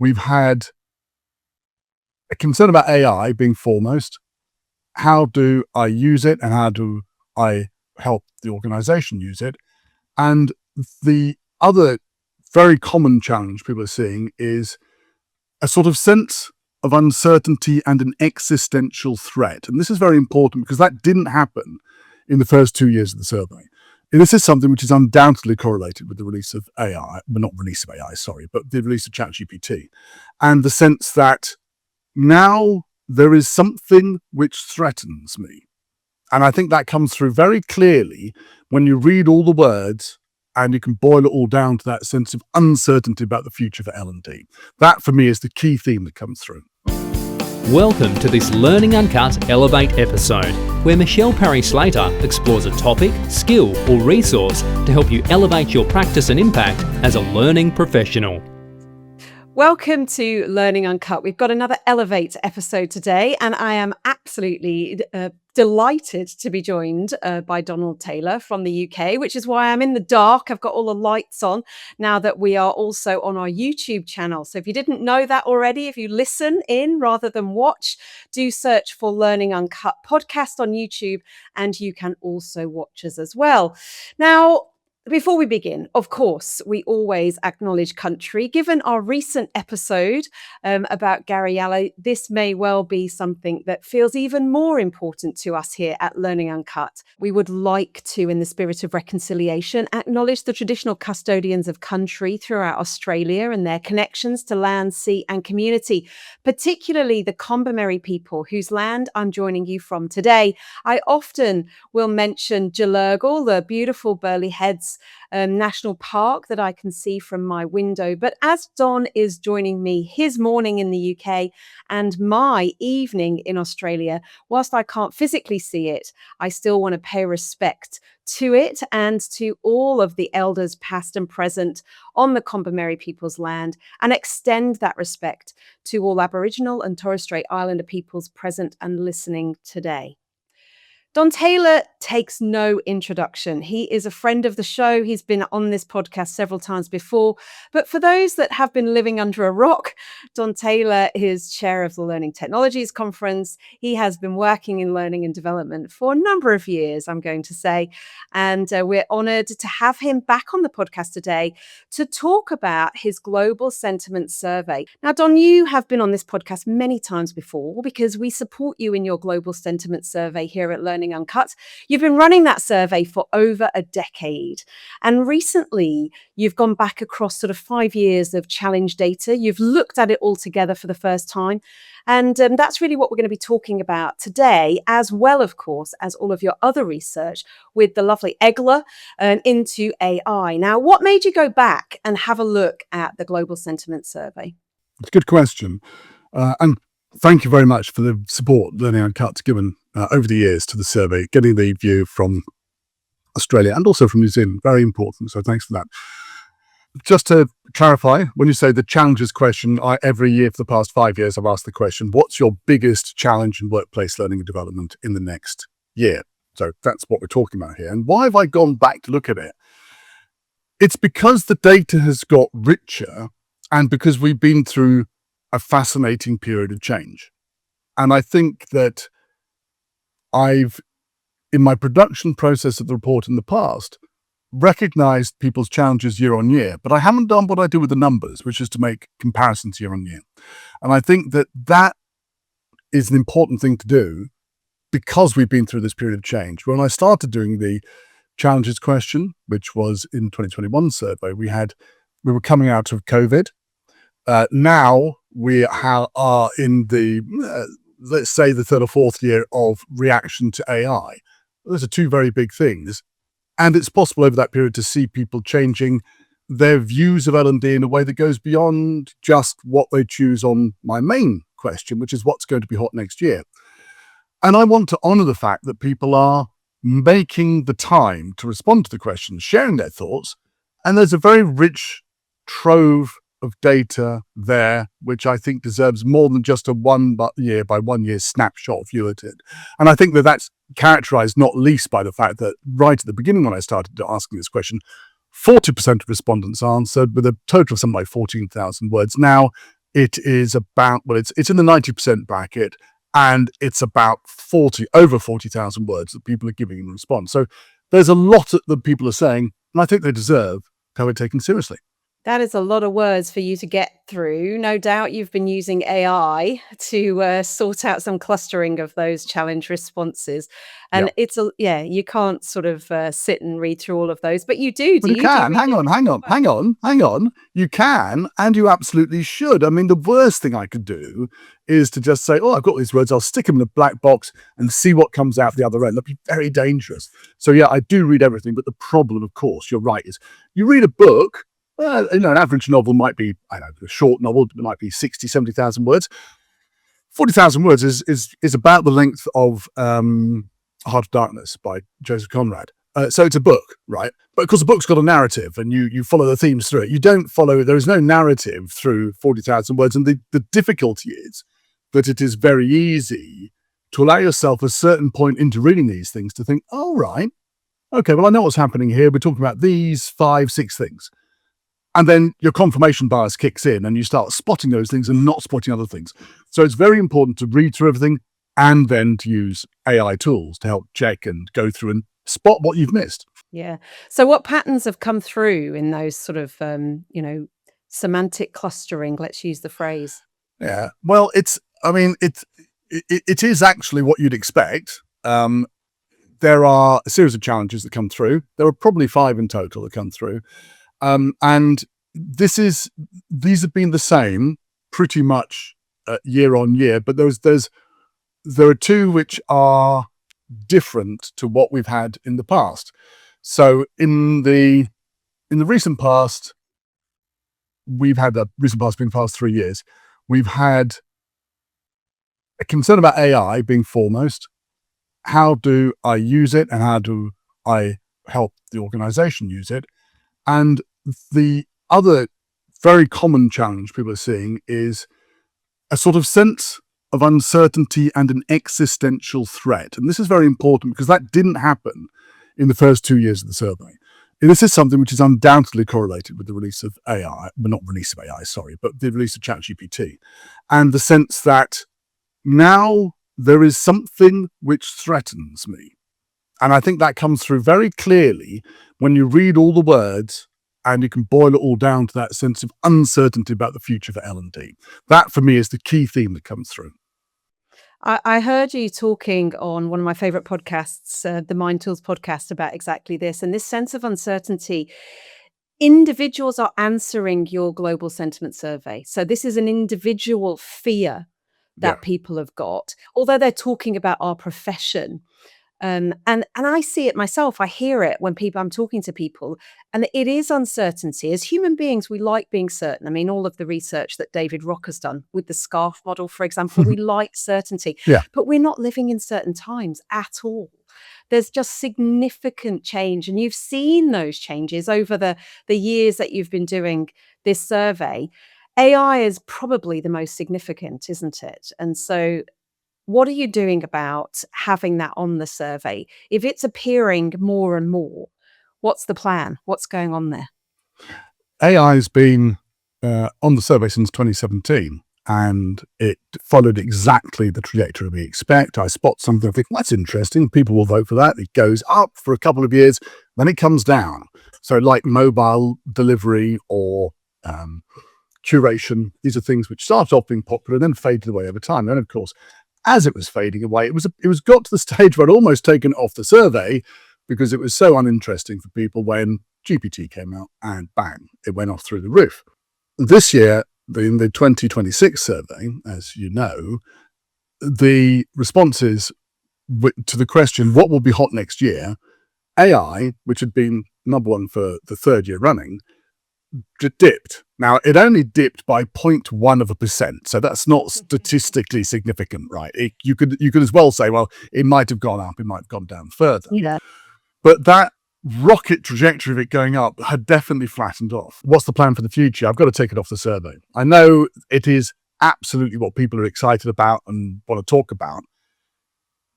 we've had a concern about AI being foremost. How do I use it and how do I help the organization use it? And the other very common challenge people are seeing is a sort of sense of uncertainty and an existential threat. And this is very important because that didn't happen in the first 2 years of the survey. And this is something which is undoubtedly correlated with the release of AI, but not release of AI, sorry, but the release of ChatGPT, and the sense that now there is something which threatens me. And I think that comes through very clearly when you read all the words and you can boil it all down to that sense of uncertainty about the future for L&D. That, for me, is the key theme that comes through. Welcome to this Learning Uncut Elevate episode, where Michelle Parry-Slater explores a topic, skill, or resource to help you elevate your practice and impact as a learning professional. Welcome to Learning Uncut. We've got another Elevate episode today, and I am absolutely delighted to be joined by Donald Taylor from the UK, which is why I'm in the dark. I've got all the lights on now that we are also on our YouTube channel. So if you didn't know that already, if you listen in rather than watch, do search for Learning Uncut podcast on YouTube, and you can also watch us as well. Now, before we begin, of course, we always acknowledge country. Given our recent episode about Gary Yalla, this may well be something that feels even more important to us here at Learning Uncut. We would like to, in the spirit of reconciliation, acknowledge the traditional custodians of country throughout Australia and their connections to land, sea and community, particularly the Kombumerri people whose land I'm joining you from today. I often will mention Gelurgal, the beautiful Burleigh Heads National Park that I can see from my window. But as Don is joining me his morning in the UK and my evening in Australia, whilst I can't physically see it, I still want to pay respect to it and to all of the elders past and present on the Kombumerri people's land, and extend that respect to all Aboriginal and Torres Strait Islander peoples present and listening today. Don Taylor takes no introduction. He is a friend of the show. He's been on this podcast several times before. But for those that have been living under a rock, Don Taylor is chair of the Learning Technologies Conference. He has been working in learning and development for a number of years, I'm going to say. And we're honored to have him back on the podcast today to talk about his global sentiment survey. Now, Don, you have been on this podcast many times before because we support you in your global sentiment survey here at Learning Uncut. You've been running that survey for over a decade. And recently, you've gone back across sort of 5 years of challenge data. You've looked at it all together for the first time. And that's really what we're going to be talking about today, as well, of course, as all of your other research with the lovely Egler into AI. Now, what made you go back and have a look at the global sentiment survey? It's a good question. And thank you very much for the support Learning Uncut's given over the years to the survey, getting the view from Australia and also from New Zealand. Very important. So thanks for that. Just to clarify, when you say the challenges question, every year for the past 5 years, I've asked the question, what's your biggest challenge in workplace learning and development in the next year? So that's what we're talking about here. And why have I gone back to look at it? It's because the data has got richer and because we've been through a fascinating period of change. And I think that I've, in my production process of the report in the past, recognized people's challenges year on year, but I haven't done what I do with the numbers, which is to make comparisons year on year. And I think that that is an important thing to do because we've been through this period of change. When I started doing the challenges question, which was in 2021 survey, we were coming out of COVID. Now we are in the, let's say, the third or fourth year of reaction to AI. Those are two very big things. And it's possible over that period to see people changing their views of L&D in a way that goes beyond just what they choose on my main question, which is what's going to be hot next year. And I want to honor the fact that people are making the time to respond to the questions, sharing their thoughts. And there's a very rich trove of data there, which I think deserves more than just a 1 year by 1 year snapshot view at it. And I think that that's characterized not least by the fact that right at the beginning when I started asking this question, 40% of respondents answered with a total of something like 14,000 words. Now, it is about, well, it's in the 90% bracket, and it's about over 40,000 words that people are giving in response. So there's a lot that people are saying, and I think they deserve to have it taken seriously. That is a lot of words for you to get through. No doubt you've been using AI to sort out some clustering of those challenge responses. Yeah. And you can't sort of sit and read through all of those, but you do. Well, you can. Hang on. You can, and you absolutely should. I mean, the worst thing I could do is to just say, oh, I've got these words, I'll stick them in a black box and see what comes out the other end. That'd be very dangerous. So yeah, I do read everything. But the problem, of course, you're right, is you read a book, an average novel might be, I don't know, a short novel, it might be 60, 70,000 words. 40,000 words is about the length of Heart of Darkness by Joseph Conrad. So it's a book, right? But of course, the book's got a narrative, and you follow the themes through it. You don't follow, there is no narrative through 40,000 words. And the difficulty is that it is very easy to allow yourself a certain point into reading these things to think, oh, right, okay, well, I know what's happening here. We're talking about these 5, 6 things. And then your confirmation bias kicks in and you start spotting those things and not spotting other things. So it's very important to read through everything and then to use AI tools to help check and go through and spot what you've missed. Yeah. So what patterns have come through in those sort of, semantic clustering? Let's use the phrase. Yeah. Well, it is actually what you'd expect. There are a series of challenges that come through. There are probably 5 in total that come through. And these have been the same pretty much year on year, but there are 2 which are different to what we've had in the past. So in the recent past, we've had the recent past being the past 3 years, we've had a concern about AI being foremost. How do I use it, and how do I help the organization use it? And the other very common challenge people are seeing is a sort of sense of uncertainty and an existential threat. And this is very important because that didn't happen in the first 2 years of the survey. And this is something which is undoubtedly correlated with the release of AI, well, not release of AI, sorry, but the release of ChatGPT, and the sense that now there is something which threatens me. And I think that comes through very clearly when you read all the words and you can boil it all down to that sense of uncertainty about the future for L&D. That, for me, is the key theme that comes through. I heard you talking on one of my favorite podcasts, the Mind Tools podcast, about exactly this. And this sense of uncertainty, individuals are answering your global sentiment survey. So this is an individual fear that people have got, although they're talking about our profession. And I see it myself. I hear it when I'm talking to people, and it is uncertainty. As human beings, we like being certain. I mean, all of the research that David Rock has done with the scarf model, for example, we like certainty, but we're not living in certain times at all. There's just significant change, and you've seen those changes over the years that you've been doing this survey. AI is probably the most significant, isn't it? And so what are you doing about having that on the survey? If it's appearing more and more, what's the plan? What's going on there? AI has been on the survey since 2017, and it followed exactly the trajectory we expect. I spot something, I think, that's interesting. People will vote for that. It goes up for a couple of years, then it comes down. So like mobile delivery or curation, these are things which started off being popular and then faded away over time. And of course, as it was fading away, it was got to the stage where I'd almost taken it off the survey because it was so uninteresting for people when GPT came out, and bang, it went off through the roof. This year, in the 2026 survey, as you know, the responses to the question, what will be hot next year, AI, which had been number 1 for the 3rd year running, dipped. Now, it only dipped by 0.1%, so that's not statistically significant, right? You could as well say, well, it might have gone up, it might have gone down further. Yeah. But that rocket trajectory of it going up had definitely flattened off. What's the plan for the future? I've got to take it off the survey. I know it is absolutely what people are excited about and want to talk about.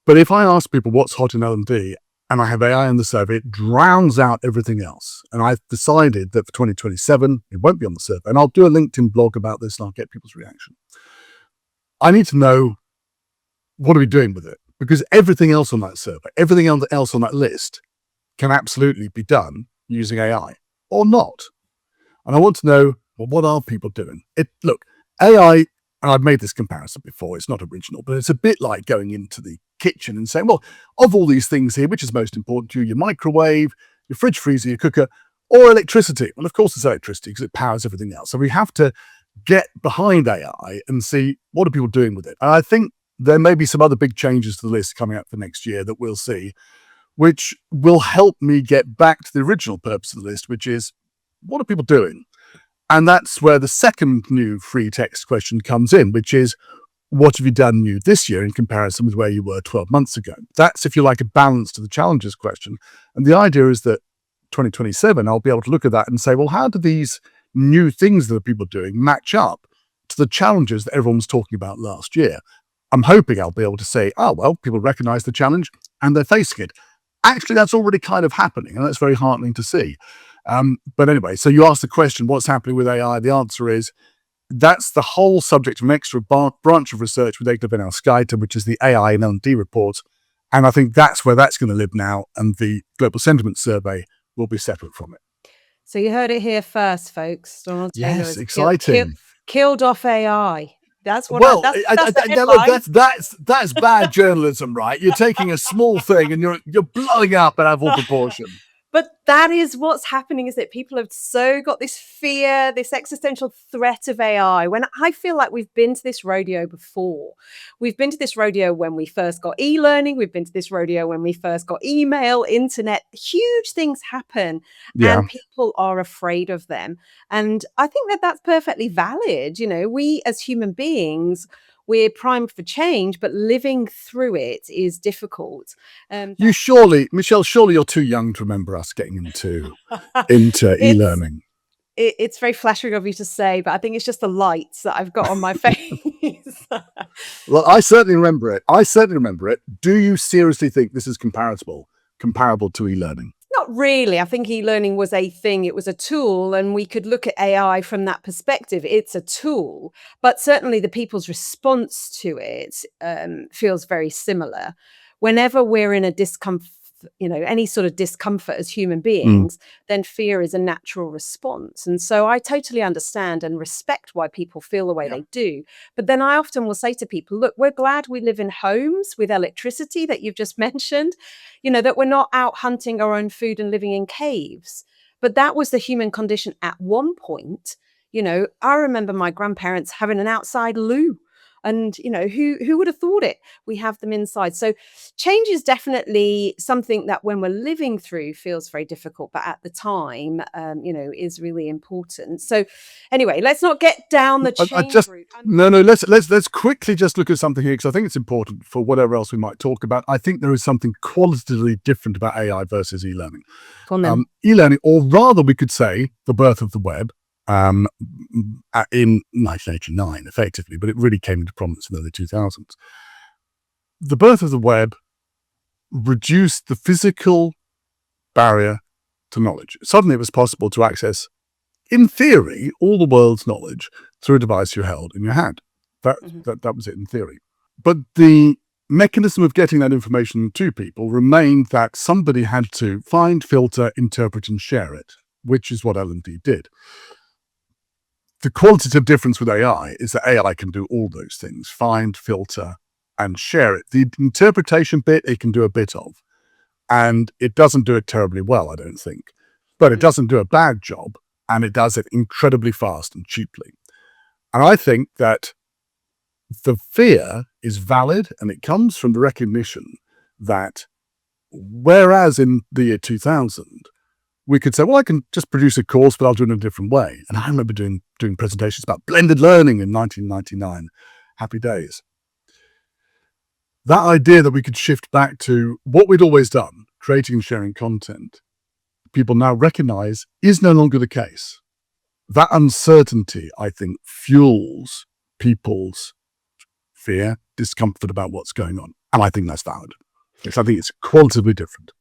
But if I ask people what's hot in L&D, and I have AI in the survey, it drowns out everything else. And I've decided that for 2027, it won't be on the survey. And I'll do a LinkedIn blog about this and I'll get people's reaction. I need to know, what are we doing with it? Because everything else on that survey, everything else on that list can absolutely be done using AI or not. And I want to know, well, what are people doing? Look, AI, and I've made this comparison before, it's not original, but it's a bit like going into the kitchen and saying, well, of all these things here, which is most important to you, your microwave, your fridge freezer, your cooker, or electricity? Well, of course it's electricity because it powers everything else. So we have to get behind AI and see, what are people doing with it? And I think there may be some other big changes to the list coming up for next year that we'll see, which will help me get back to the original purpose of the list, which is, what are people doing? And that's where the second new free text question comes in, which is, what have you done new this year in comparison with where you were 12 months ago? That's, if you like, a balance to the challenges question. And the idea is that 2027, I'll be able to look at that and say, well, how do these new things that people are doing match up to the challenges that everyone was talking about last year? I'm hoping I'll be able to say, oh, well, people recognize the challenge and they're facing it. Actually, that's already kind of happening, and that's very heartening to see. But anyway, so you asked the question, what's happening with AI? The answer is, that's the whole subject of an extra branch of research with Eglif in our SkyTer, which is the AI and L&D report. And I think that's where that's going to live now, and the Global Sentiment Survey will be separate from it. So you heard it here first, folks. Donald Taylor Yes, has exciting. killed off AI. That's what Well, that's the look, headline. that's bad journalism, right? You're taking a small thing and you're blowing up out of all proportion. But that is what's happening, is that people have so got this fear, this existential threat of AI, when I feel like we've been to this rodeo before. We've been to this rodeo when we first got e-learning. We've been to this rodeo when we first got email, internet. Huge things happen, Yeah. and people are afraid of them. And I think that that's perfectly valid. You know, we as human beings, we're primed for change, but living through it is difficult. Michelle, surely you're too young to remember us getting into e-learning. It's very flattering of you to say, but I think it's just the lights that I've got on my face. Well, I certainly remember it. Do you seriously think this is comparable to e-learning? Not really. I think e-learning was a thing. It was a tool, and we could look at AI from that perspective. It's a tool, but certainly the people's response to it feels very similar. Whenever we're in a any sort of discomfort as human beings, then fear is a natural response. And so I totally understand and respect why people feel the way they do. But then I often will say to people, look, we're glad we live in homes with electricity that you've just mentioned, that we're not out hunting our own food and living in caves. But that was the human condition at one point. I remember my grandparents having an outside loo. And, who would have thought it? We have them inside. So change is definitely something that when we're living through feels very difficult, but at the time, is really important. So anyway, let's not get down the change route. No, let's quickly just look at something here, because I think it's important for whatever else we might talk about. I think there is something qualitatively different about AI versus e-learning. E-learning, or rather we could say the birth of the web, in 1989, effectively, but it really came into prominence in the early 2000s. The birth of the web reduced the physical barrier to knowledge. Suddenly it was possible to access, in theory, all the world's knowledge through a device you held in your hand. That was it in theory. But the mechanism of getting that information to people remained that somebody had to find, filter, interpret, and share it, which is what L&D did. The qualitative difference with AI is that AI can do all those things: find, filter, and share it. The interpretation bit, it can do a bit of, and it doesn't do it terribly well, I don't think. But it doesn't do a bad job, and it does it incredibly fast and cheaply. And I think that the fear is valid, and it comes from the recognition that whereas in the year 2000, we could say, well, I can just produce a course, but I'll do it in a different way. And I remember doing presentations about blended learning in 1999. Happy days. That idea that we could shift back to what we'd always done, creating and sharing content, people now recognize is no longer the case. That uncertainty, I think, fuels people's fear, discomfort about what's going on. And I think that's valid. Yes, I think it's qualitatively different.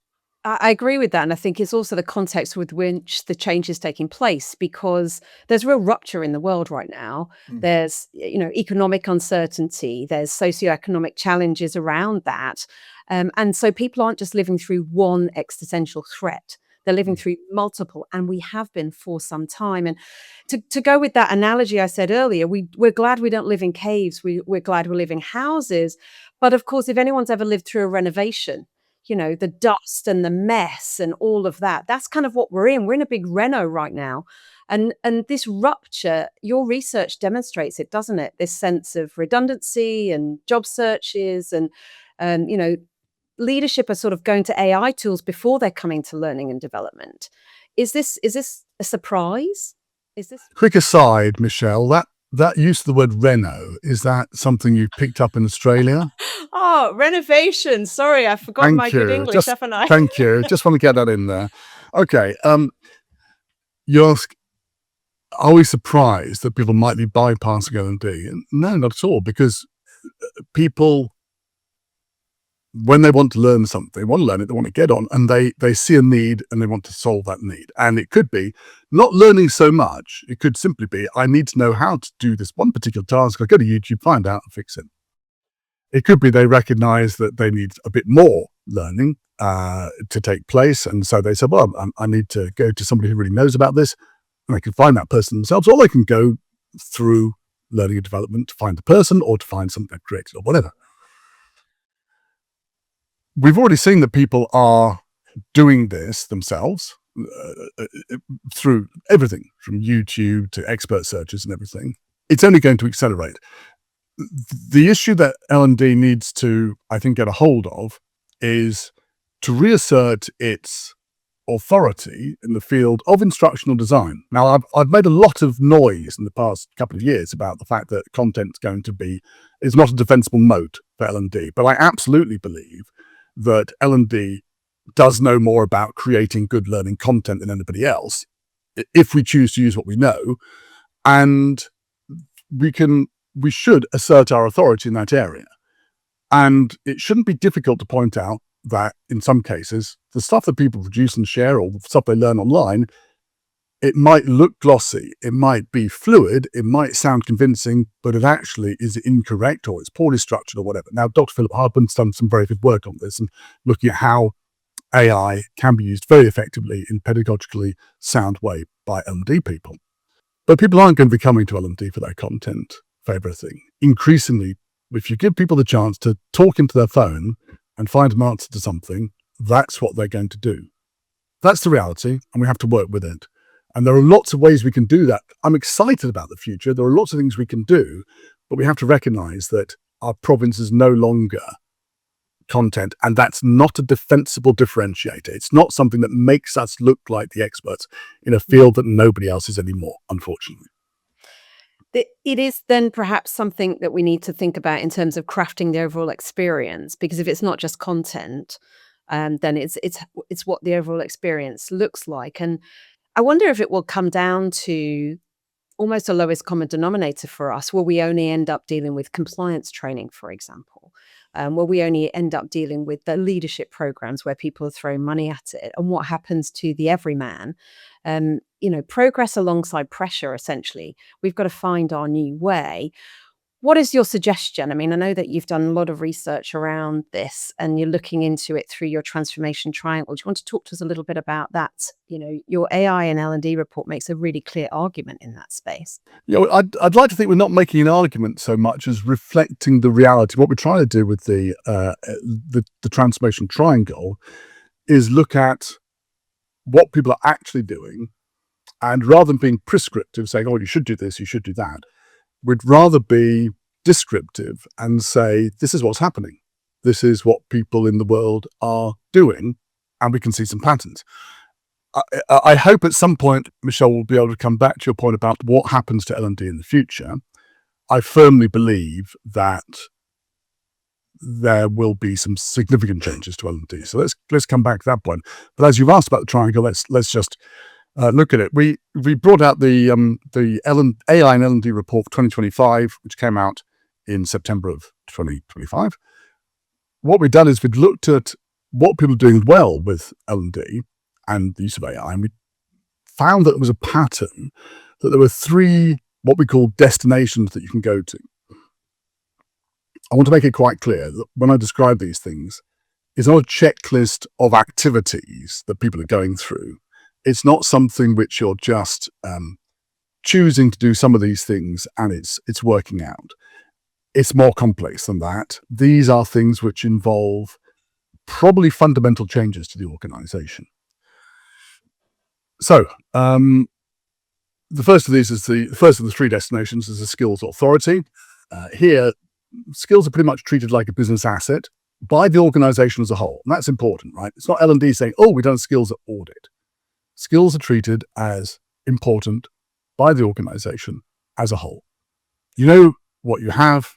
I agree with that, and I think it's also the context with which the change is taking place, because there's real rupture in the world right now. Mm. There's, economic uncertainty, there's socioeconomic challenges around that, and so people aren't just living through one existential threat. They're living Mm. through multiple, and we have been for some time. And to go with that analogy I said earlier, we're glad we don't live in caves. We're glad we live in houses. But of course, if anyone's ever lived through a renovation, the dust and the mess and all of that. That's kind of what we're in. We're in a big reno right now. And this rupture, your research demonstrates it, doesn't it? This sense of redundancy and job searches and um, you know, leadership are sort of going to AI tools before they're coming to learning and development. Is this a surprise? Is this Quick aside, Michelle, that use of the word reno, is that something you picked up in Australia? Oh, renovation. Sorry, I've forgotten my Thank good you. English, haven't I? Thank you. Just want to get that in there. Okay. You ask, are we surprised that people might be bypassing L&D? No, not at all, because people, when they want to learn something, they want to learn it, they want to get on, and they see a need and they want to solve that need. And it could be not learning so much. It could simply be, I need to know how to do this one particular task. I go to YouTube, find out and fix it. It could be they recognize that they need a bit more learning to take place. And so they say, well, I need to go to somebody who really knows about this. And they can find that person themselves, or they can go through learning and development to find the person or to find something they've created or whatever. We've already seen that people are doing this themselves through everything from YouTube to expert searches and everything. It's only going to accelerate. The issue that L&D needs to, I think, get a hold of is to reassert its authority in the field of instructional design. Now, I've made a lot of noise in the past couple of years about the fact that content is not a defensible moat for L&D, but I absolutely believe that L&D does know more about creating good learning content than anybody else, if we choose to use what we know, and we should assert our authority in that area. And it shouldn't be difficult to point out that in some cases, the stuff that people produce and share or the stuff they learn online, it might look glossy, it might be fluid, it might sound convincing, but it actually is incorrect or it's poorly structured or whatever. Now, Dr. Philip Hardman's done some very good work on this and looking at how AI can be used very effectively in pedagogically sound way by L&D people. But people aren't going to be coming to L&D for their content, for everything. Increasingly, if you give people the chance to talk into their phone and find an answer to something, that's what they're going to do. That's the reality, and we have to work with it. And there are lots of ways we can do that. I'm excited about the future. There are lots of things we can do, but we have to recognize that our province is no longer content, and that's not a defensible differentiator. It's not something that makes us look like the experts in a field that nobody else is anymore, unfortunately. It is then perhaps something that we need to think about in terms of crafting the overall experience, because if it's not just content, then it's what the overall experience looks like. And I wonder if it will come down to almost a lowest common denominator for us. Will we only end up dealing with compliance training, for example? Will we only end up dealing with the leadership programs where people are throwing money at it? And what happens to the everyman? Progress alongside pressure, essentially. We've got to find our new way. What is your suggestion? I mean, I know that you've done a lot of research around this and you're looking into it through your transformation triangle. Do you want to talk to us a little bit about that? Your AI and L&D report makes a really clear argument in that space. I'd like to think we're not making an argument so much as reflecting the reality. What we're trying to do with the transformation triangle is look at what people are actually doing, and rather than being prescriptive, saying, oh, you should do this, you should do that, we'd rather be descriptive and say, this is what's happening. This is what people in the world are doing, and we can see some patterns. I hope at some point, Michelle, will be able to come back to your point about what happens to L&D in the future. I firmly believe that there will be some significant changes to L&D. So let's come back to that point. But as you've asked about the triangle, let's just look at it. We brought out the AI and L&D report for 2025, which came out in September of 2025. What we've done is we've looked at what people are doing well with L&D and the use of AI, and we found that there was a pattern, that there were 3 what we call destinations that you can go to. I want to make it quite clear that when I describe these things, it's not a checklist of activities that people are going through. It's not something which you're just choosing to do some of these things and it's working out. It's more complex than that. These are things which involve probably fundamental changes to the organization. So, the first of these is the first of the 3 destinations is the skills authority. Here, skills are pretty much treated like a business asset by the organization as a whole. And that's important, right? It's not L&D saying, oh, we've done skills audit. Skills are treated as important by the organization as a whole. You know what you have,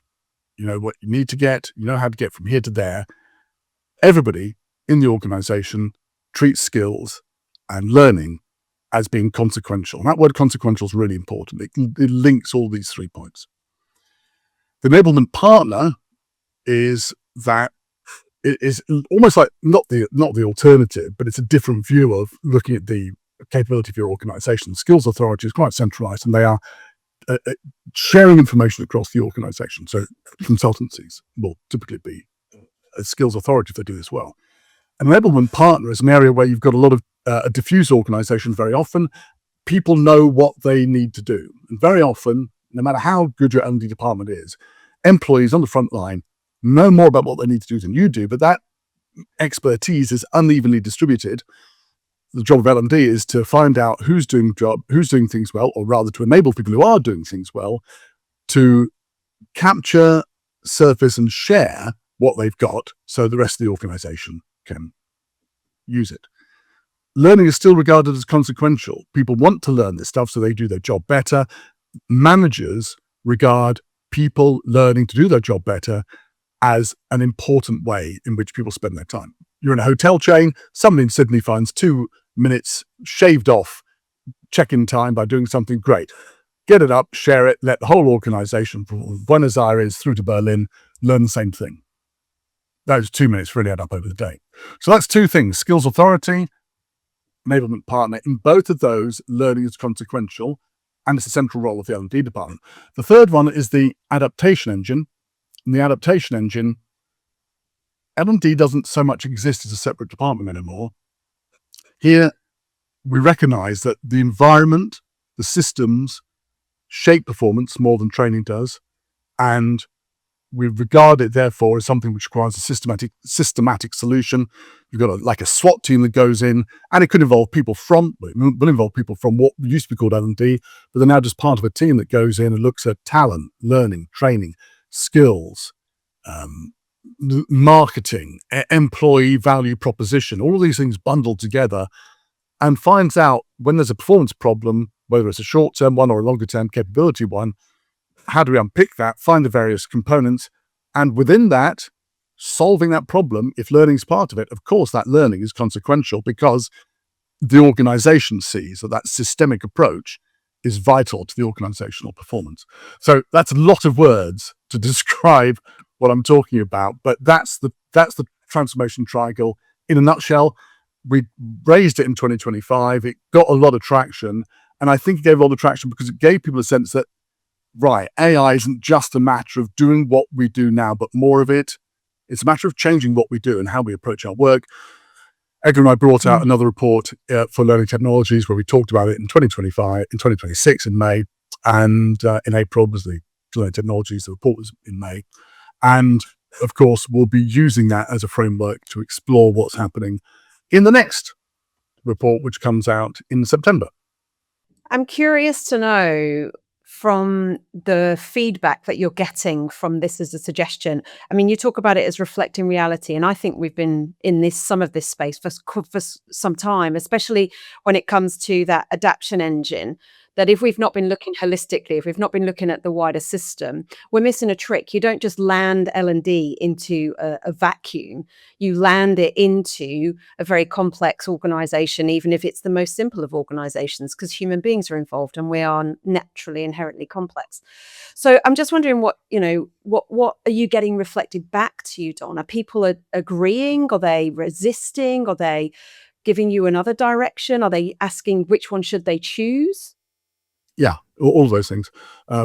you know what you need to get, you know how to get from here to there. Everybody in the organization treats skills and learning as being consequential. And that word consequential is really important. It links all these 3 points. The enablement partner is that it is almost like not the alternative, but it's a different view of looking at the capability of your organization. The skills authority is quite centralized, and they are sharing information across the organization. So consultancies will typically be a skills authority if they do this well. An enablement partner is an area where you've got a lot of a diffuse organization. Very often, people know what they need to do. And very often, no matter how good your L&D department is, employees on the front line know more about what they need to do than you do, but that expertise is unevenly distributed. The job of L&D is to find out who's doing things well, or rather to enable people who are doing things well to capture, surface, and share what they've got so the rest of the organization can use it. Learning is still regarded as consequential. People want to learn this stuff so they do their job better. Managers regard people learning to do their job better as an important way in which people spend their time. You're in a hotel chain, someone in Sydney finds 2 minutes shaved off check-in time by doing something great. Get it up, share it, let the whole organization from Buenos Aires through to Berlin learn the same thing. Those 2 minutes really add up over the day. So that's 2 things: skills authority, enablement partner. In both of those, learning is consequential, and it's a central role of the L&D department. The third one is the adaptation engine. In the adaptation engine, L&D doesn't so much exist as a separate department anymore. Here, we recognize that the environment, the systems, shape performance more than training does, and we regard it, therefore, as something which requires a systematic solution. You've got like a SWAT team that goes in, and it could involve people from what used to be called L&D, but they're now just part of a team that goes in and looks at talent, learning, training, skills, marketing, employee value proposition, all of these things bundled together, and finds out when there's a performance problem, whether it's a short-term one or a longer-term capability one, how do we unpick that, find the various components, and within that, solving that problem, if learning is part of it, of course that learning is consequential because the organization sees that systemic approach is vital to the organizational performance. So that's a lot of words to describe what I'm talking about, but that's the transformation triangle in a nutshell. We raised it in 2025. It got a lot of traction, and I think it gave a lot of traction because it gave people a sense that, right, AI isn't just a matter of doing what we do now, but more of it. It's a matter of changing what we do and how we approach our work. Edgar and I brought out another report for learning technologies where we talked about it in 2026 in May, and in April was the learning technologies. The report was in May. And of course, we'll be using that as a framework to explore what's happening in the next report, which comes out in September. I'm curious to know, from the feedback that you're getting from this as a suggestion, I mean, you talk about it as reflecting reality, and I think we've been in some of this space for some time, especially when it comes to that adaptation engine. that if we've not been looking holistically, if we've not been looking at the wider system, we're missing a trick. You don't just land L&D into a vacuum. You land it into a very complex organization, even if it's the most simple of organizations, because human beings are involved and we are naturally inherently complex. So I'm just wondering what are you getting reflected back to you, Don? Are people agreeing? Are they resisting? Are they giving you another direction? Are they asking which one should they choose? Yeah, all of those things.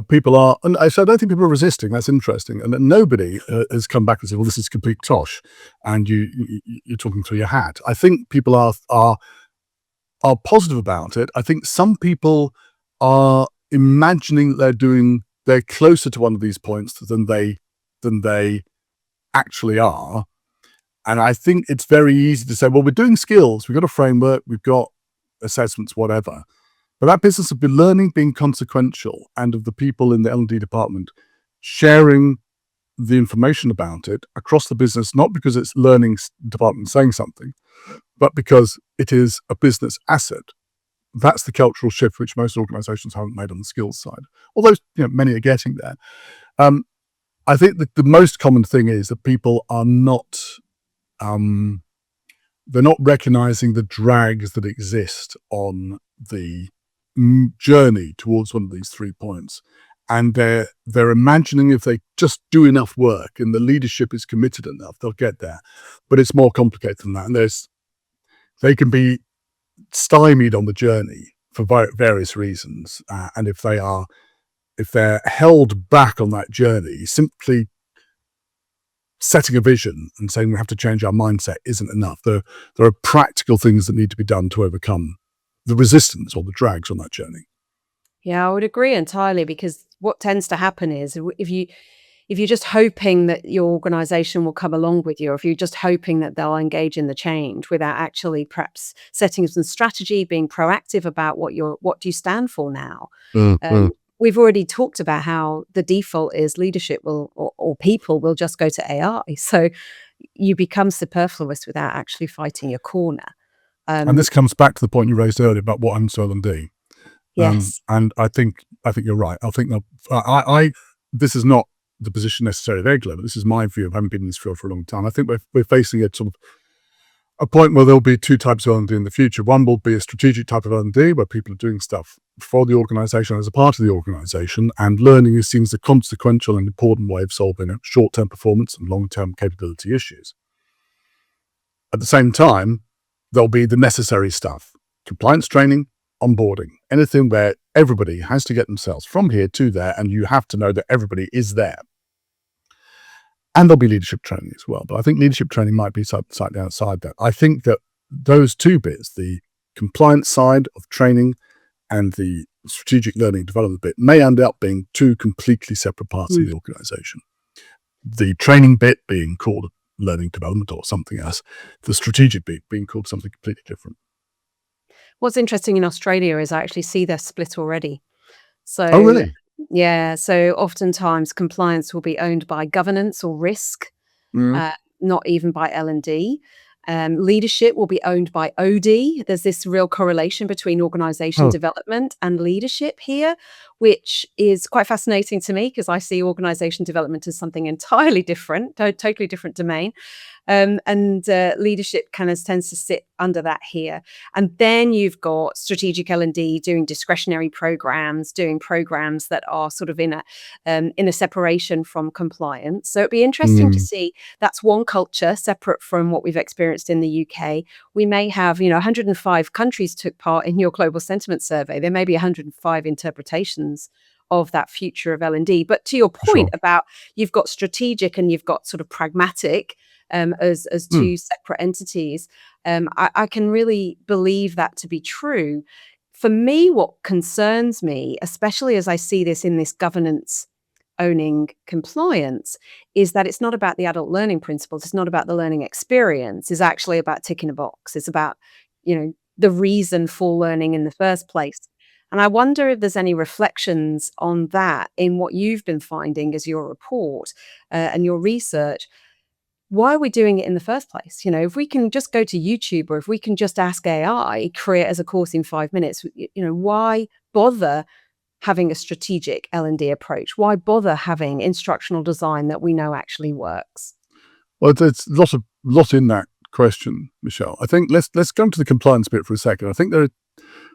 People are, and I don't think people are resisting. That's interesting. And nobody has come back and said, well, this is complete tosh, and you're talking through your hat. I think people are positive about it. I think some people are imagining that they're closer to one of these points than they actually are. And I think it's very easy to say, well, we're doing skills, we've got a framework, we've got assessments, whatever. But that business of learning being consequential, and of the people in the L&D department sharing the information about it across the business, not because it's learning department saying something, but because it is a business asset. That's the cultural shift which most organizations haven't made on the skills side, although many are getting there. I think that the most common thing is that people are not they're not recognizing the drags that exist on the journey towards one of these 3 points, and they're imagining if they just do enough work and the leadership is committed enough, they'll get there. But it's more complicated than that, and they can be stymied on the journey for various reasons, and if they're held back on that journey, simply setting a vision and saying we have to change our mindset isn't enough. There are practical things that need to be done to overcome the resistance or the drags on that journey. Yeah, I would agree entirely, because what tends to happen is if you're just hoping that your organization will come along with you, or if you're just hoping that they'll engage in the change without actually perhaps setting some strategy, being proactive about what do you stand for now. We've already talked about how the default is leadership or people will just go to AI. So you become superfluous without actually fighting your corner. And this comes back to the point you raised earlier about what happens to L&D. Yes. And I think you're right. I think that this is not the position necessarily of Egler, but this is my view of having been in this field for a long time. I think we're facing a point where there'll be two types of L&D in the future. One will be a strategic type of L&D where people are doing stuff for the organization as a part of the organization, and learning is seen as a consequential and important way of solving short-term performance and long-term capability issues. At the same time, there'll be the necessary stuff: compliance training, onboarding, anything where everybody has to get themselves from here to there, and you have to know that everybody is there. And there'll be leadership training as well. But I think leadership training might be slightly outside that. I think that those two bits, the compliance side of training and the strategic learning development bit, may end up being two completely separate parts of the organization. The training bit being called learning development or something else, the strategic bit being called something completely different. What's interesting in Australia is I actually see their split already. So, Oh, really? Yeah. So oftentimes compliance will be owned by governance or risk, not even by L&D. Leadership will be owned by OD. There's this real correlation between organization development and leadership here, which is quite fascinating to me, because I see organization development as something entirely different, totally different domain. And leadership kind of tends to sit under that here. And then you've got strategic L&D doing discretionary programs, doing programs that are sort of in a separation from compliance. So it'd be interesting to see. That's one culture separate from what we've experienced in the UK. We may have, 105 countries took part in your global sentiment survey. There may be 105 interpretations of that future of L&D. But to your point about you've got strategic and you've got sort of pragmatic, as two separate entities, I can really believe that to be true. For me, what concerns me, especially as I see this in this governance owning compliance, is that it's not about the adult learning principles. It's not about the learning experience. It's actually about ticking a box. It's about, the reason for learning in the first place. And I wonder if there's any reflections on that in what you've been finding as your report and your research. Why are we doing it in the first place? If we can just go to YouTube, or if we can just ask AI, create as a course in 5 minutes, why bother having a strategic L&D approach? Why bother having instructional design that we know actually works? Well, there's a lot in that question, Michelle. I think let's go into the compliance bit for a second. I think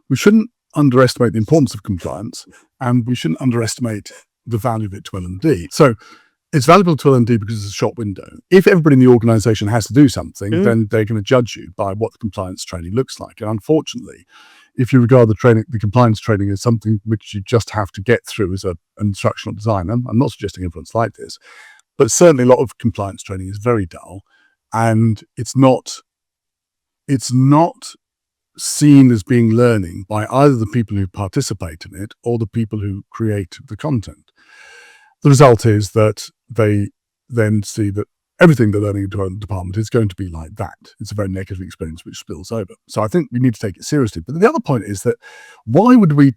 we shouldn't underestimate the importance of compliance, and we shouldn't underestimate the value of it to L&D. So it's valuable to L&D because it's a shop window. If everybody in the organization has to do something, then they're going to judge you by what the compliance training looks like. And unfortunately, if you regard the compliance training as something which you just have to get through as an instructional designer, I'm not suggesting everyone's like this, but certainly a lot of compliance training is very dull, and it's not seen as being learning by either the people who participate in it or the people who create the content. The result is that they then see that everything they're learning into a department is going to be like that. It's a very negative experience which spills over. So I think we need to take it seriously. But the other point is that why would we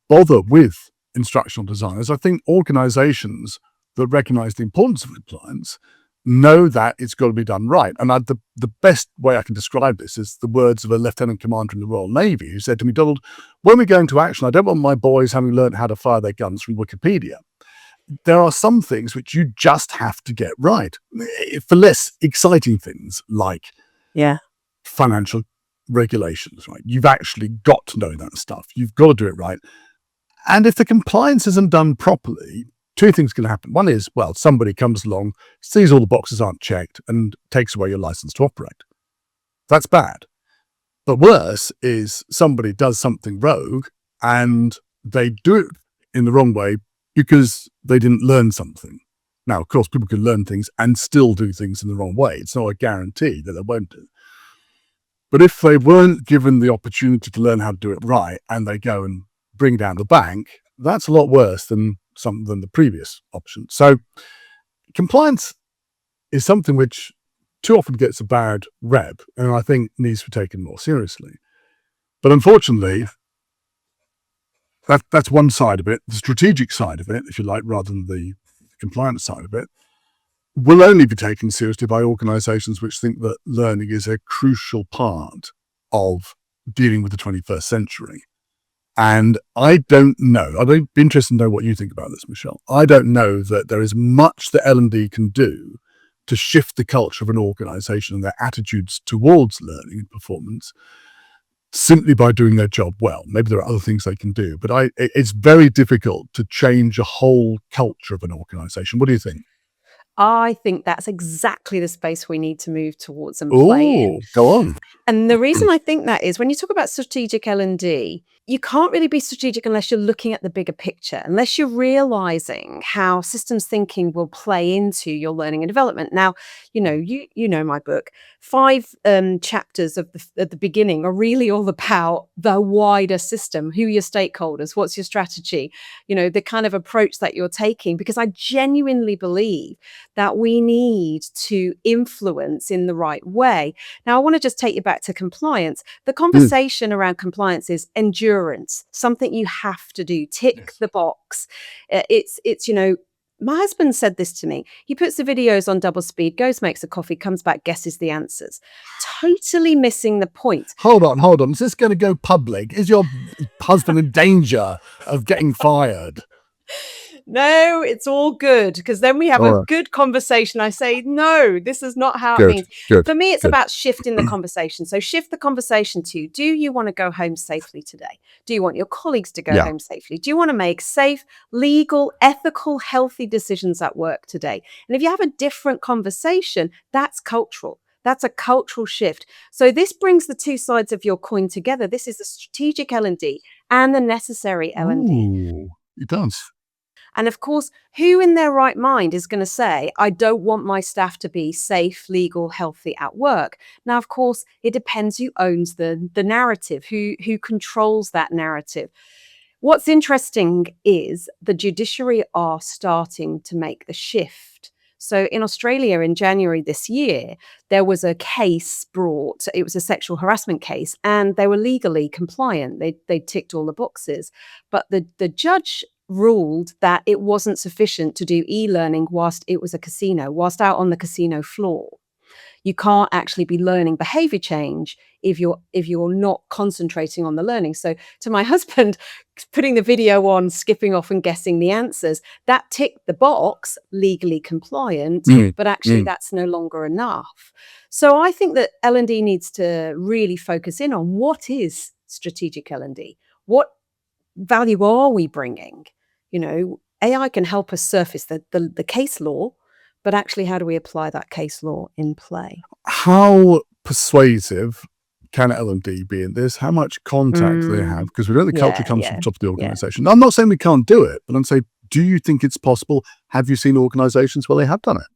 bother with instructional designers? I think organizations that recognize the importance of compliance know that it's got to be done right. And the best way I can describe this is the words of a lieutenant commander in the Royal Navy who said to me, Donald, when we go into action, I don't want my boys having learned how to fire their guns from Wikipedia. There are some things which you just have to get right. For less exciting things like financial regulations, right? You've actually got to know that stuff. You've got to do it right. And if the compliance isn't done properly, two things can happen. One is, well, somebody comes along, sees all the boxes aren't checked, and takes away your license to operate. That's bad. But worse is somebody does something rogue and they do it in the wrong way because they didn't learn something. Now, of course, people can learn things and still do things in the wrong way. It's not a guarantee that they won't do. But if they weren't given the opportunity to learn how to do it right and they go and bring down the bank, that's a lot worse than the previous option. So compliance is something which too often gets a bad rep and I think needs to be taken more seriously. But unfortunately, that's one side of it. The strategic side of it, if you like, rather than the compliance side of it, will only be taken seriously by organizations which think that learning is a crucial part of dealing with the 21st century. And I don't know, I'd be interested to know what you think about this, Michelle. I don't know that there is much that L&D can do to shift the culture of an organization and their attitudes towards learning and performance simply by doing their job well. Maybe there are other things they can do, but it's very difficult to change a whole culture of an organization. What do you think? I think that's exactly the space we need to move towards and play in. Go on. And the reason I think that is when you talk about strategic L&D, you can't really be strategic unless you're looking at the bigger picture, unless you're realizing how systems thinking will play into your learning and development. Now, you know my book. 5 chapters at the beginning are really all about the wider system. Who are your stakeholders? What's your strategy? The kind of approach that you're taking, because I genuinely believe that we need to influence in the right way. Now, I want to just take you back to compliance. The conversation around compliance is endurance, something you have to do, tick the box. It's my husband said this to me. He puts the videos on double speed, goes, makes a coffee, comes back, guesses the answers. Totally missing the point. Hold on. Is this going to go public? Is your husband in danger of getting fired? No, it's all good, because then we have a good conversation. I say, no, this is not how it means. For me, it's about shifting the conversation. So shift the conversation to, do you want to go home safely today? Do you want your colleagues to go home safely? Do you want to make safe, legal, ethical, healthy decisions at work today? And if you have a different conversation, that's cultural. That's a cultural shift. So this brings the two sides of your coin together. This is the strategic L&D and the necessary L&D. It does. And of course, who in their right mind is going to say, I don't want my staff to be safe, legal, healthy at work? Now, of course, it depends who owns the narrative, who controls that narrative. What's interesting is the judiciary are starting to make the shift. So in Australia in January this year, there was a case brought. It was a sexual harassment case, and they were legally compliant. They ticked all the boxes. But the judge ruled that it wasn't sufficient to do e-learning whilst it was a casino, whilst out on the casino floor. You can't actually be learning behavior change if you're not concentrating on the learning. So to my husband, putting the video on, skipping off and guessing the answers, that ticked the box, legally compliant, but actually that's no longer enough. So I think that L&D needs to really focus in on what is strategic L&D. What value are we bringing? AI can help us surface the case law, but actually how do we apply that case law in play? How persuasive can L&D be in this? How much contact do they have? Because we know the culture comes from the top of the organization. I'm not saying we can't do it, but I'm saying, do you think it's possible? Have you seen organizations where they have done it?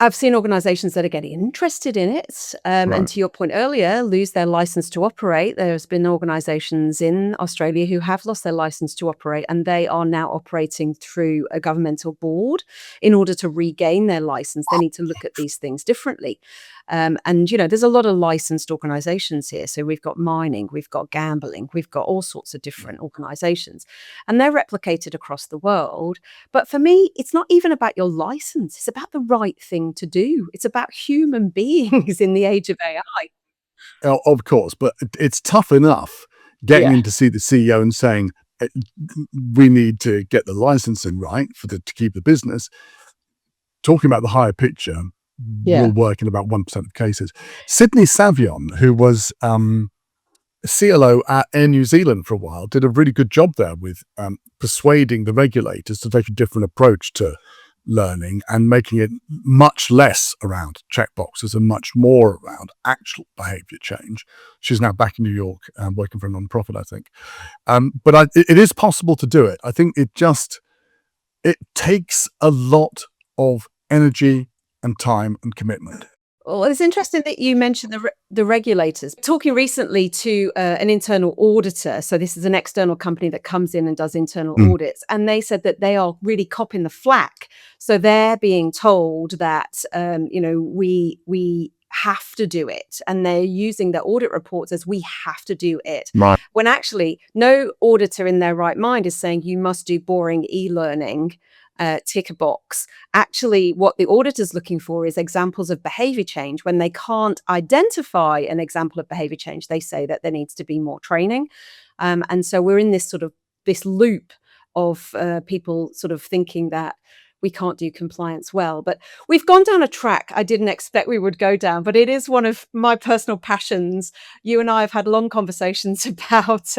I've seen organizations that are getting interested in it. And to your point earlier, lose their license to operate. There's been organizations in Australia who have lost their license to operate, and they are now operating through a governmental board. In order to regain their license, they need to look at these things differently. And, there's a lot of licensed organizations here. So we've got mining, we've got gambling, we've got all sorts of different organizations, and they're replicated across the world. But for me, it's not even about your license. It's about the right thing to do. It's about human beings in the age of AI. Oh, of course, but it's tough enough getting in to see the CEO and saying, we need to get the licensing right to keep the business. Talking about the higher picture will work in about 1% of cases. Sydney Savion, who was CLO at Air New Zealand for a while, did a really good job there with persuading the regulators to take a different approach to learning and making it much less around checkboxes and much more around actual behavior change. She's now back in New York working for a nonprofit, I think. But it is possible to do it. I think it takes a lot of energy and time and commitment. Well, it's interesting that you mentioned the regulators. Talking recently to an internal auditor, so this is an external company that comes in and does internal audits, and they said that they are really copping the flack. So they're being told that we have to do it, and they're using their audit reports as we have to do it. Right. When actually no auditor in their right mind is saying you must do boring e-learning. Tick a box. Actually, what the auditor's looking for is examples of behavior change. When they can't identify an example of behavior change, they say that there needs to be more training. And so we're in this loop of people sort of thinking that we can't do compliance well. But we've gone down a track I didn't expect we would go down, but it is one of my personal passions. You and I have had long conversations about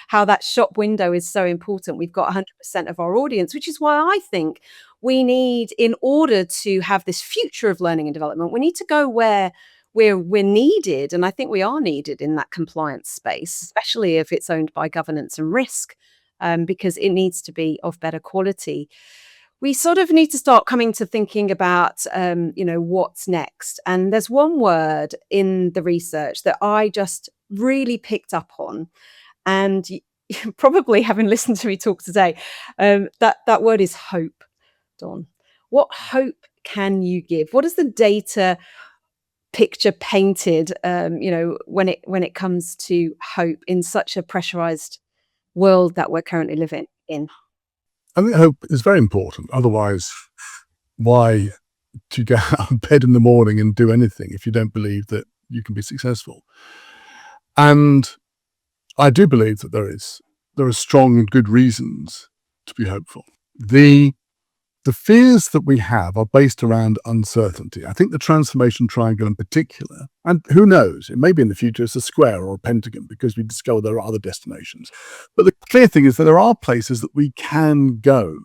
how that shop window is so important. We've got 100% of our audience, which is why I think we need, in order to have this future of learning and development, we need to go where we're needed. And I think we are needed in that compliance space, especially if it's owned by governance and risk, because it needs to be of better quality. We sort of need to start coming to thinking about, what's next. And there's one word in the research that I just really picked up on. And probably having listened to me talk today, that word is hope, Dawn. What hope can you give? What is the data picture painted, when it comes to hope in such a pressurized world that we're currently living in? I think hope is very important. Otherwise, why to get out of bed in the morning and do anything if you don't believe that you can be successful? And I do believe that there are strong and good reasons to be hopeful. The fears that we have are based around uncertainty. I think the transformation triangle in particular, and who knows, it may be in the future it's a square or a pentagon because we discover there are other destinations. But the clear thing is that there are places that we can go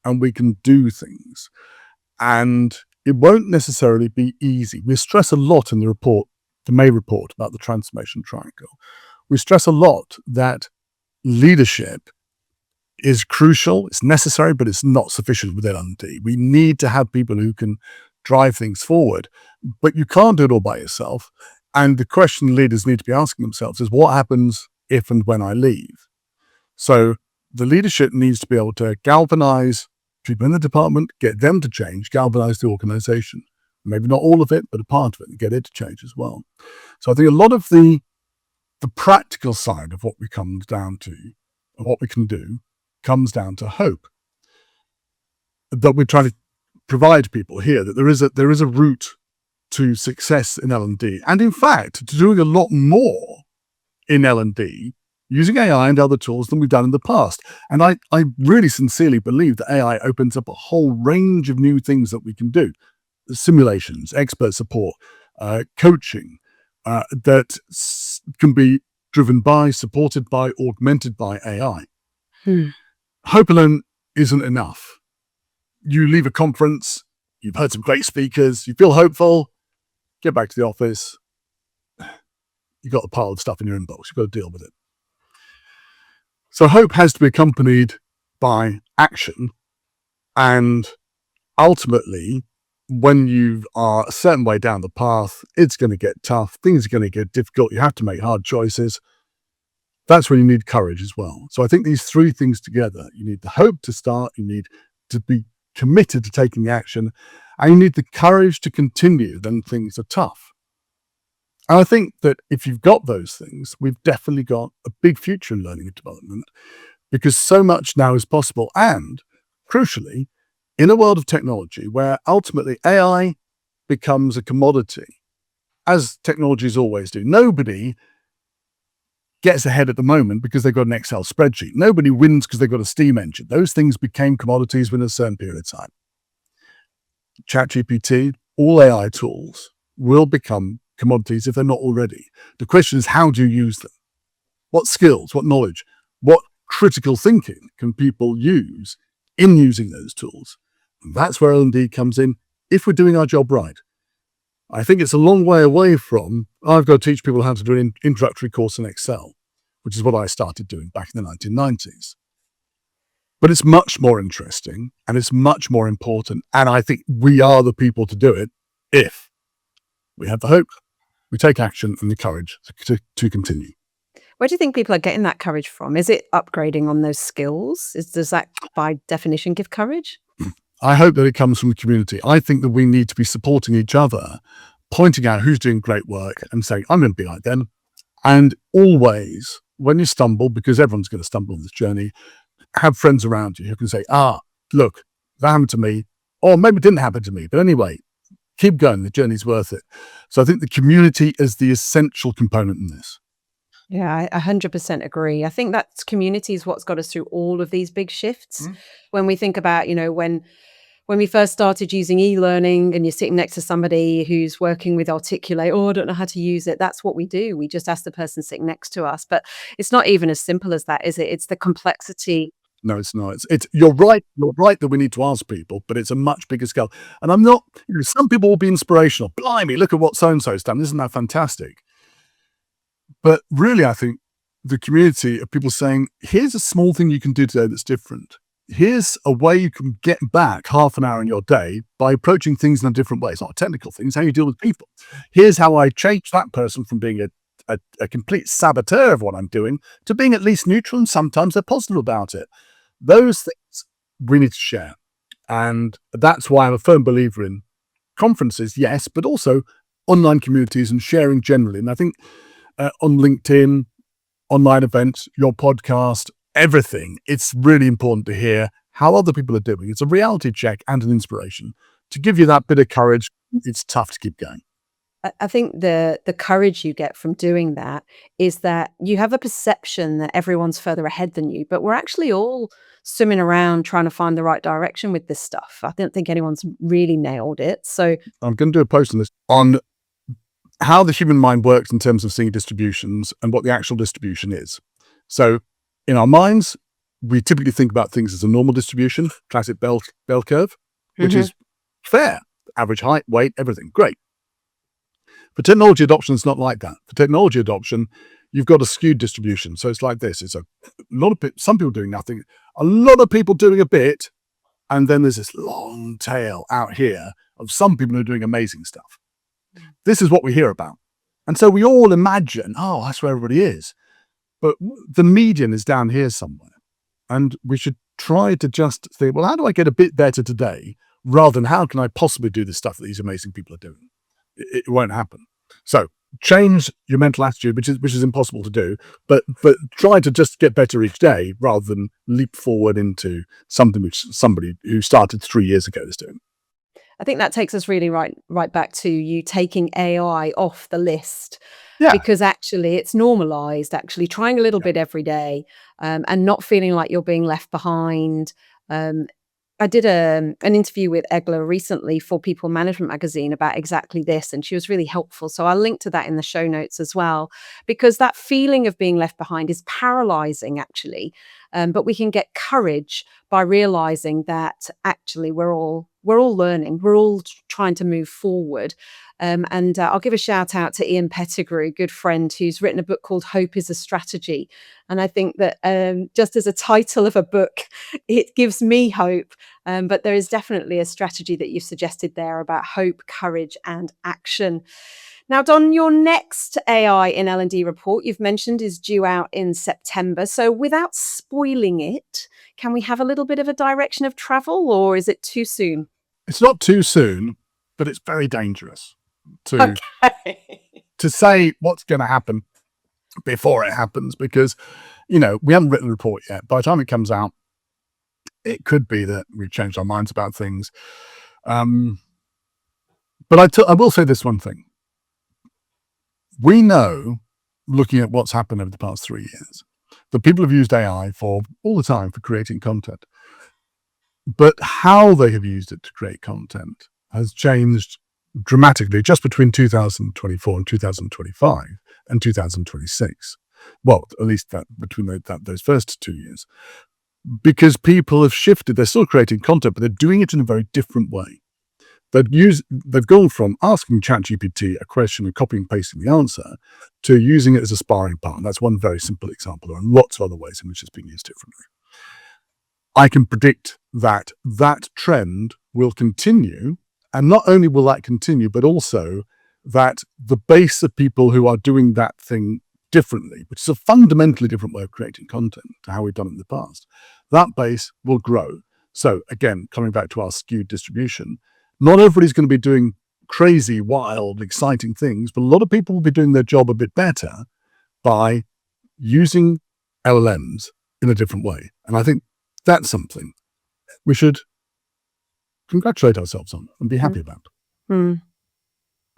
and we can do things. And it won't necessarily be easy. We stress a lot in the May report about the transformation triangle. We stress a lot that leadership is crucial, it's necessary, but it's not sufficient with L&D. We need to have people who can drive things forward, but you can't do it all by yourself. And the question leaders need to be asking themselves is, what happens if and when I leave? So the leadership needs to be able to galvanize people in the department, get them to change, galvanize the organization. Maybe not all of it, but a part of it, and get it to change as well. So I think a lot of the practical side of what we come down to, and what we can do, comes down to hope that we're trying to provide people here, that there is a route to success in L&D, and in fact, to doing a lot more in L&D using AI and other tools than we've done in the past. And I really sincerely believe that AI opens up a whole range of new things that we can do. Simulations, expert support, coaching, that can be driven by, supported by, augmented by AI. Hope alone isn't enough. You leave a conference, you've heard some great speakers, you feel hopeful, get back to the office, you've got a pile of stuff in your inbox, you've got to deal with it. So hope has to be accompanied by action, and ultimately, when you are a certain way down the path, it's going to get tough, things are going to get difficult, you have to make hard choices. That's when you need courage as well. So I think these three things together, you need the hope to start, you need to be committed to taking the action, and you need the courage to continue when things are tough. And I think that if you've got those things, we've definitely got a big future in learning and development, because so much now is possible. And crucially, in a world of technology where ultimately AI becomes a commodity, as technologies always do, nobody gets ahead at the moment because they've got an Excel spreadsheet. Nobody wins because they've got a steam engine. Those things became commodities within a certain period of time. ChatGPT, all AI tools will become commodities if they're not already. The question is, how do you use them? What skills, what knowledge, what critical thinking can people use in using those tools? And that's where L&D comes in if we're doing our job right. I think it's a long way away from, I've got to teach people how to do an introductory course in Excel, which is what I started doing back in the 1990s. But it's much more interesting and it's much more important. And I think we are the people to do it if we have the hope, we take action and the courage to continue. Where do you think people are getting that courage from? Is it upgrading on those skills? Does that by definition give courage? I hope that it comes from the community. I think that we need to be supporting each other, pointing out who's doing great work and saying, I'm going to be like them. And always, when you stumble, because everyone's going to stumble on this journey, have friends around you who can say, look, that happened to me, or maybe it didn't happen to me. But anyway, keep going. The journey's worth it. So I think the community is the essential component in this. Yeah, I 100% agree. I think that community is what's got us through all of these big shifts. When we think about, when we first started using e-learning and you're sitting next to somebody who's working with Articulate, I don't know how to use it. That's what we do. We just ask the person sitting next to us. But it's not even as simple as that, is it? It's the complexity. No, it's not. It's you're right that we need to ask people, but it's a much bigger scale. And I'm not, some people will be inspirational. Blimey, look at what so-and-so's done. Isn't that fantastic? But really, I think the community of people saying, here's a small thing you can do today that's different. Here's a way you can get back half an hour in your day by approaching things in a different way. It's not a technical thing, it's how you deal with people. Here's how I change that person from being a complete saboteur of what I'm doing to being at least neutral, and sometimes they're positive about it. Those things we need to share. And that's why I'm a firm believer in conferences, yes, but also online communities and sharing generally. And I think on LinkedIn, online events, your podcast, everything, it's really important to hear how other people are doing. It's a reality check and an inspiration to give you that bit of courage. It's tough to keep going. I think the courage you get from doing that is that you have a perception that everyone's further ahead than you, but we're actually all swimming around trying to find the right direction with this stuff. I don't think anyone's really nailed it. So I'm going to do a post on this, on how the human mind works in terms of seeing distributions and what the actual distribution is. So in our minds, we typically think about things as a normal distribution, classic bell curve, which is fair, average height, weight, everything, great. For technology adoption, it's not like that. For technology adoption, you've got a skewed distribution. So it's like this. It's a lot of some people doing nothing, a lot of people doing a bit, and then there's this long tail out here of some people who are doing amazing stuff. This is what we hear about. And so we all imagine, that's where everybody is. But the median is down here somewhere. And we should try to just think, well, how do I get a bit better today rather than how can I possibly do the stuff that these amazing people are doing? It won't happen. So change your mental attitude, which is impossible to do, but try to just get better each day rather than leap forward into something which somebody who started 3 years ago is doing. I think that takes us really right back to you taking AI off the list, Yeah. because actually it's normalized, actually trying a little bit every day, and not feeling like you're being left behind. Um, I did an interview with Egla recently for People Management Magazine about exactly this, and she was really helpful. So I'll link to that in the show notes as well, because that feeling of being left behind is paralyzing, actually. But we can get courage by realizing that actually we're all learning, we're all trying to move forward. And I'll give a shout out to Ian Pettigrew, good friend, who's written a book called Hope is a Strategy. And I think that just as a title of a book, it gives me hope. But there is definitely a strategy that you've suggested there about hope, courage, and action. Now, Don, your next AI in L&D report you've mentioned is due out in September. So without spoiling it, can we have a little bit of a direction of travel, or is it too soon? It's not too soon, but it's very dangerous to Okay. to say what's going to happen before it happens, because, we haven't written a report yet. By the time it comes out, it could be that we've changed our minds about things. But I will say this one thing. We know, looking at what's happened over the past 3 years, that people have used AI for all the time for creating content. But how they have used it to create content has changed dramatically just between 2024 and 2025 and 2026. Well, at least between those first 2 years. Because people have shifted. They're still creating content, but they're doing it in a very different way. They've gone from asking ChatGPT a question and copying and pasting the answer to using it as a sparring partner. That's one very simple example. There are lots of other ways in which it's being used differently. I can predict that trend will continue, and not only will that continue, but also that the base of people who are doing that thing differently, which is a fundamentally different way of creating content to how we've done it in the past, that base will grow. So again, coming back to our skewed distribution, not everybody's going to be doing crazy, wild, exciting things, but a lot of people will be doing their job a bit better by using LLMs in a different way. And I think that's something we should congratulate ourselves on and be happy about.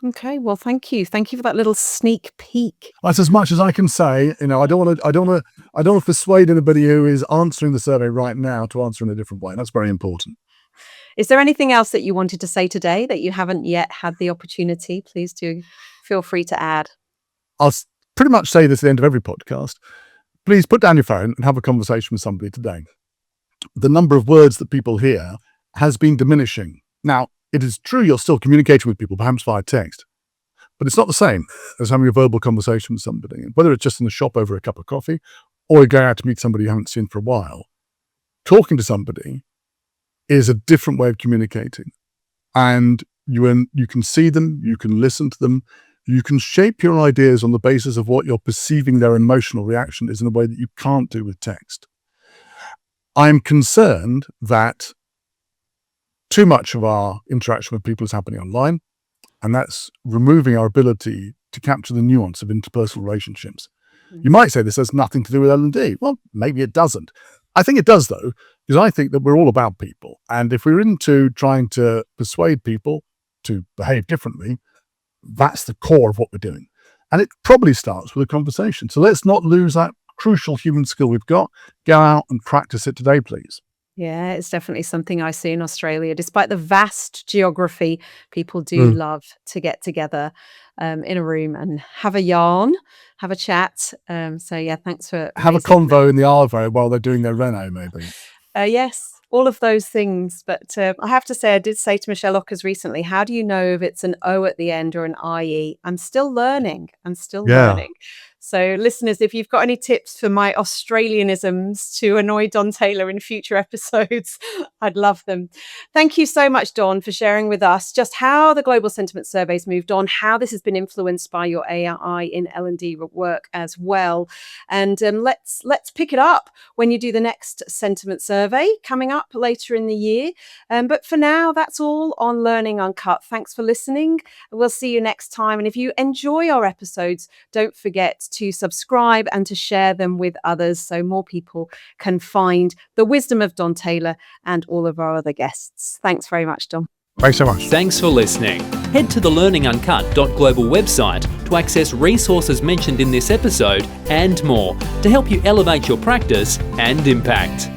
Okay, well, thank you. Thank you for that little sneak peek. That's as much as I can say. I don't want to persuade anybody who is answering the survey right now to answer in a different way. That's very important. Is there anything else that you wanted to say today that you haven't yet had the opportunity? Please do feel free to add. I'll pretty much say this at the end of every podcast. Please put down your phone and have a conversation with somebody today. The number of words that people hear has been diminishing. Now, it is true you're still communicating with people, perhaps via text, but it's not the same as having a verbal conversation with somebody. Whether it's just in the shop over a cup of coffee or going out to meet somebody you haven't seen for a while, talking to somebody is a different way of communicating. And you can see them, you can listen to them, you can shape your ideas on the basis of what you're perceiving their emotional reaction is in a way that you can't do with text. I'm concerned that too much of our interaction with people is happening online, and that's removing our ability to capture the nuance of interpersonal relationships. You might say this has nothing to do with L&D. Well, maybe it doesn't. I think it does, though, because I think that we're all about people. And if we're into trying to persuade people to behave differently, that's the core of what we're doing. And it probably starts with a conversation. So let's not lose that crucial human skill we've got. Go out and practice it today, please. Yeah, it's definitely something I see in Australia. Despite the vast geography, people do love to get together in a room and have a yarn, have a chat. So yeah, thanks for Have a raising convo in the Arvo while they're doing their reno, maybe. yes, all of those things. But I have to say, I did say to Michelle Ockers recently, how do you know if it's an O at the end or an IE? I'm still learning. Learning. So listeners, if you've got any tips for my Australianisms to annoy Don Taylor in future episodes, I'd love them. Thank you so much, Don, for sharing with us just how the global sentiment surveys moved on, how this has been influenced by your AI in L&D work as well. And let's pick it up when you do the next sentiment survey coming up later in the year. But for now, that's all on Learning Uncut. Thanks for listening. We'll see you next time. And if you enjoy our episodes, don't forget to subscribe and to share them with others so more people can find the wisdom of Don Taylor and all of our other guests. Thanks very much, Don. Thanks so much. Thanks for listening. Head to the learninguncut.global website to access resources mentioned in this episode and more to help you elevate your practice and impact.